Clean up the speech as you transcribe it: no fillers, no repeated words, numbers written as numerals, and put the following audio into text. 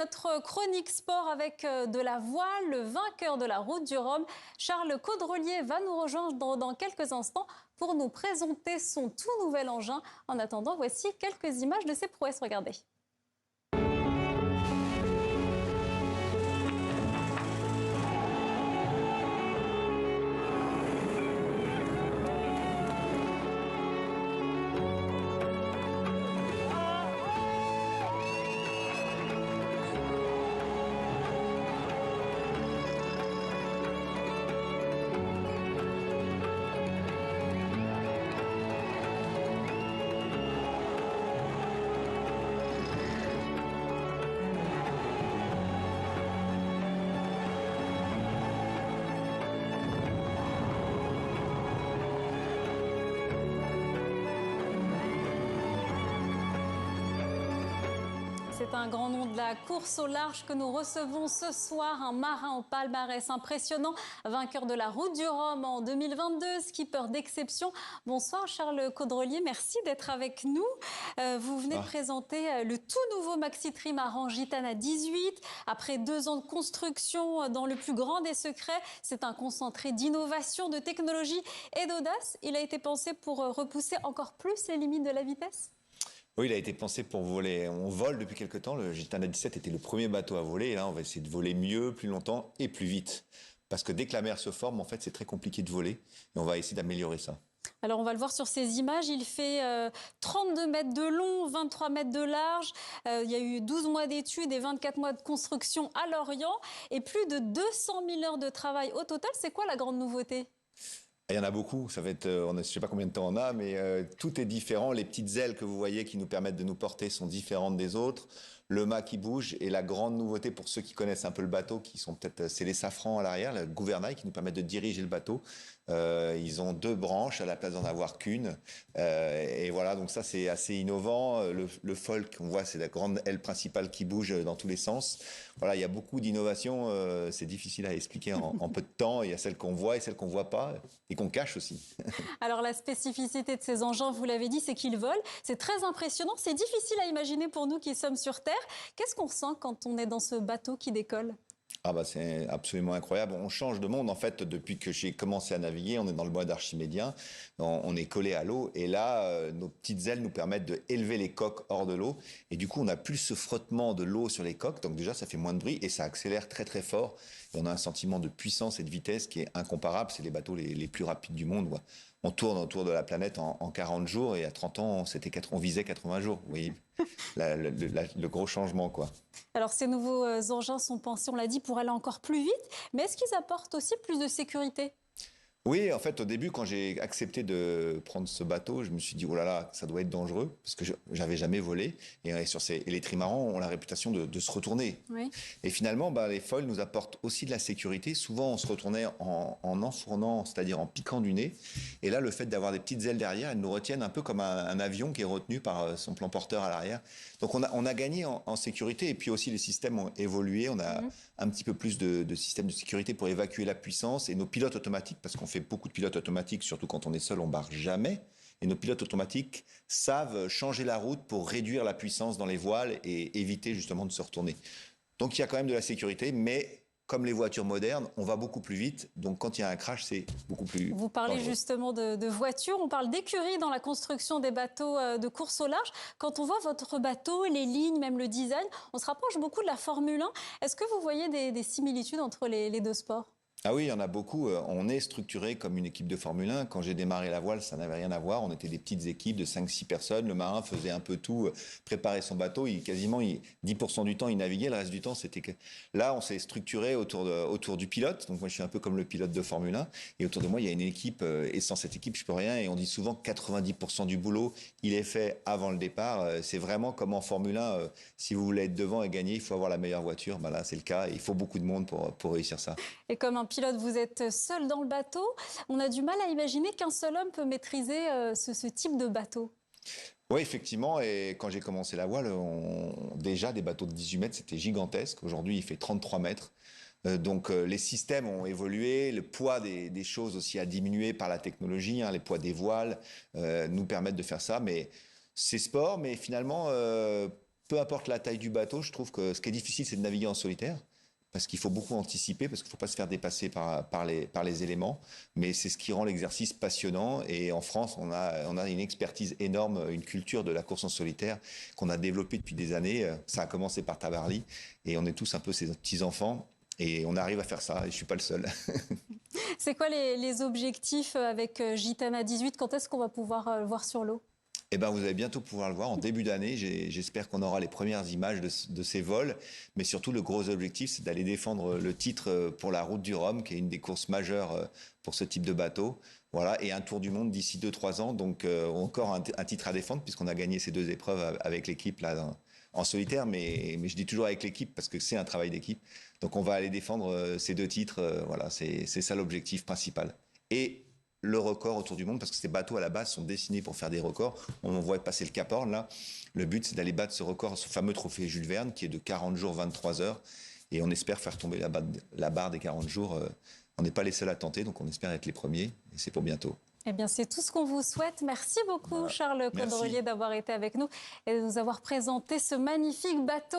Notre chronique sport avec de la voile, le vainqueur de la Route du Rhum, Charles Caudrelier, va nous rejoindre dans quelques instants pour nous présenter son tout nouvel engin. En attendant, voici quelques images de ses prouesses. Regardez. C'est un grand nom de la course au large que nous recevons ce soir, un marin au palmarès impressionnant, vainqueur de la Route du Rhum en 2022, skipper d'exception. Bonsoir Charles Caudrelier, merci d'être avec nous. Vous venez de présenter le tout nouveau Maxi Trimaran Gitana 18. Après 2 ans de construction dans le plus grand des secrets, c'est un concentré d'innovation, de technologie et d'audace. Il a été pensé pour repousser encore plus les limites de la vitesse ? Oui, il a été pensé pour voler. On vole depuis quelque temps. Le Gitana 17 était le premier bateau à voler. Et là, on va essayer de voler mieux, plus longtemps et plus vite. Parce que dès que la mer se forme, en fait, c'est très compliqué de voler. Et on va essayer d'améliorer ça. Alors, on va le voir sur ces images. Il fait 32 mètres de long, 23 mètres de large. Il y a eu 12 mois d'études et 24 mois de construction à Lorient. Et plus de 200 000 heures de travail au total. C'est quoi la grande nouveauté ? Il y en a beaucoup, ça va être, je ne sais pas combien de temps on a, mais tout est différent. Les petites ailes que vous voyez qui nous permettent de nous porter sont différentes des autres. Le mât qui bouge et la grande nouveauté pour ceux qui connaissent un peu le bateau, qui sont peut-être, c'est les safrans à l'arrière, le gouvernail qui nous permettent de diriger le bateau. Ils ont 2 branches à la place d'en avoir qu'une. Et voilà, donc ça c'est assez innovant. Le folk, on voit, c'est la grande aile principale qui bouge dans tous les sens. Voilà, il y a beaucoup d'innovations. C'est difficile à expliquer en peu de temps. Il y a celles qu'on voit et celles qu'on voit pas et qu'on cache aussi. Alors la spécificité de ces engins, vous l'avez dit, c'est qu'ils volent. C'est très impressionnant. C'est difficile à imaginer pour nous qui sommes sur Terre. Qu'est-ce qu'on ressent quand on est dans ce bateau qui décolle ? Ah bah c'est absolument incroyable. On change de monde en fait depuis que j'ai commencé à naviguer. On est dans le mode archimédien, on est collé à l'eau et là nos petites ailes nous permettent de élever les coques hors de l'eau et du coup on a plus ce frottement de l'eau sur les coques. Donc déjà ça fait moins de bruit et ça accélère très très fort. Et on a un sentiment de puissance et de vitesse qui est incomparable. C'est les bateaux les plus rapides du monde. On tourne autour de la planète en 40 jours et à 30 ans on visait 80 jours. Vous voyez le gros changement quoi. Alors ces nouveaux engins sont pensés, on l'a dit, pour aller encore plus vite, mais est-ce qu'ils apportent aussi plus de sécurité ? Oui, en fait, au début, quand j'ai accepté de prendre ce bateau, je me suis dit, oh là là, ça doit être dangereux, parce que j'avais jamais volé. Et les trimarans ont la réputation de se retourner. Oui. Et finalement, les foils nous apportent aussi de la sécurité. Souvent, on se retournait en enfournant, c'est-à-dire en piquant du nez. Et là, le fait d'avoir des petites ailes derrière, elles nous retiennent un peu comme un avion qui est retenu par son plan porteur à l'arrière. Donc, on a gagné en sécurité. Et puis aussi, les systèmes ont évolué. On a un petit peu plus de systèmes de sécurité pour évacuer la puissance. Et nos pilotes automatiques, parce qu'on fait beaucoup de pilotes automatiques, surtout quand on est seul, on barre jamais. Et nos pilotes automatiques savent changer la route pour réduire la puissance dans les voiles et éviter justement de se retourner. Donc il y a quand même de la sécurité, mais comme les voitures modernes, on va beaucoup plus vite. Donc quand il y a un crash, c'est beaucoup plus Vous parlez dangereux. justement de voitures, on parle d'écurie dans la construction des bateaux de course au large. Quand on voit votre bateau, les lignes, même le design, on se rapproche beaucoup de la Formule 1. Est-ce que vous voyez des similitudes entre les 2 sports ? Ah oui, il y en a beaucoup. On est structuré comme une équipe de Formule 1. Quand j'ai démarré la voile, ça n'avait rien à voir. On était des petites équipes de 5-6 personnes. Le marin faisait un peu tout, préparer son bateau. 10% du temps, il naviguait. Le reste du temps, c'était que... Là, on s'est structuré autour du pilote. Donc moi, je suis un peu comme le pilote de Formule 1. Et autour de moi, il y a une équipe. Et sans cette équipe, je peux rien. Et on dit souvent que 90% du boulot, il est fait avant le départ. C'est vraiment comme en Formule 1. Si vous voulez être devant et gagner, il faut avoir la meilleure voiture. Là, c'est le cas. Il faut beaucoup de monde pour réussir ça. Et comme un pilote, vous êtes seul dans le bateau. On a du mal à imaginer qu'un seul homme peut maîtriser ce type de bateau. Oui, effectivement. Et quand j'ai commencé la voile, déjà des bateaux de 18 mètres, c'était gigantesque. Aujourd'hui, il fait 33 mètres. Donc les systèmes ont évolué, le poids des choses aussi a diminué par la technologie. Les poids des voiles nous permettent de faire ça. Mais c'est sport, mais finalement... peu importe la taille du bateau, je trouve que ce qui est difficile, c'est de naviguer en solitaire. Parce qu'il faut beaucoup anticiper, parce qu'il ne faut pas se faire dépasser par les éléments. Mais c'est ce qui rend l'exercice passionnant. Et en France, on a une expertise énorme, une culture de la course en solitaire qu'on a développée depuis des années. Ça a commencé par Tabarly. Et on est tous un peu ses petits-enfants. Et on arrive à faire ça, et je ne suis pas le seul. C'est quoi les objectifs avec Gitana 18? Quand est-ce qu'on va pouvoir le voir sur l'eau? Eh ben, vous allez bientôt pouvoir le voir en début d'année. J'espère qu'on aura les premières images de ces vols. Mais surtout, le gros objectif, c'est d'aller défendre le titre pour la Route du Rhum, qui est une des courses majeures pour ce type de bateau. Voilà, et un tour du monde d'ici 2-3 ans. Donc, encore un titre à défendre, puisqu'on a gagné ces 2 épreuves avec l'équipe là en solitaire. Mais je dis toujours avec l'équipe, parce que c'est un travail d'équipe. Donc, on va aller défendre ces 2 titres. Voilà, c'est ça l'objectif principal. Et le record autour du monde, parce que ces bateaux à la base sont destinés pour faire des records. On voit passer le Cap Horn là. Le but, c'est d'aller battre ce record, ce fameux trophée Jules Verne, qui est de 40 jours, 23 heures. Et on espère faire tomber la barre des 40 jours. On n'est pas les seuls à tenter, donc on espère être les premiers. Et c'est pour bientôt. Eh bien, c'est tout ce qu'on vous souhaite. Merci beaucoup, voilà. Charles Caudrelier, d'avoir été avec nous et de nous avoir présenté ce magnifique bateau.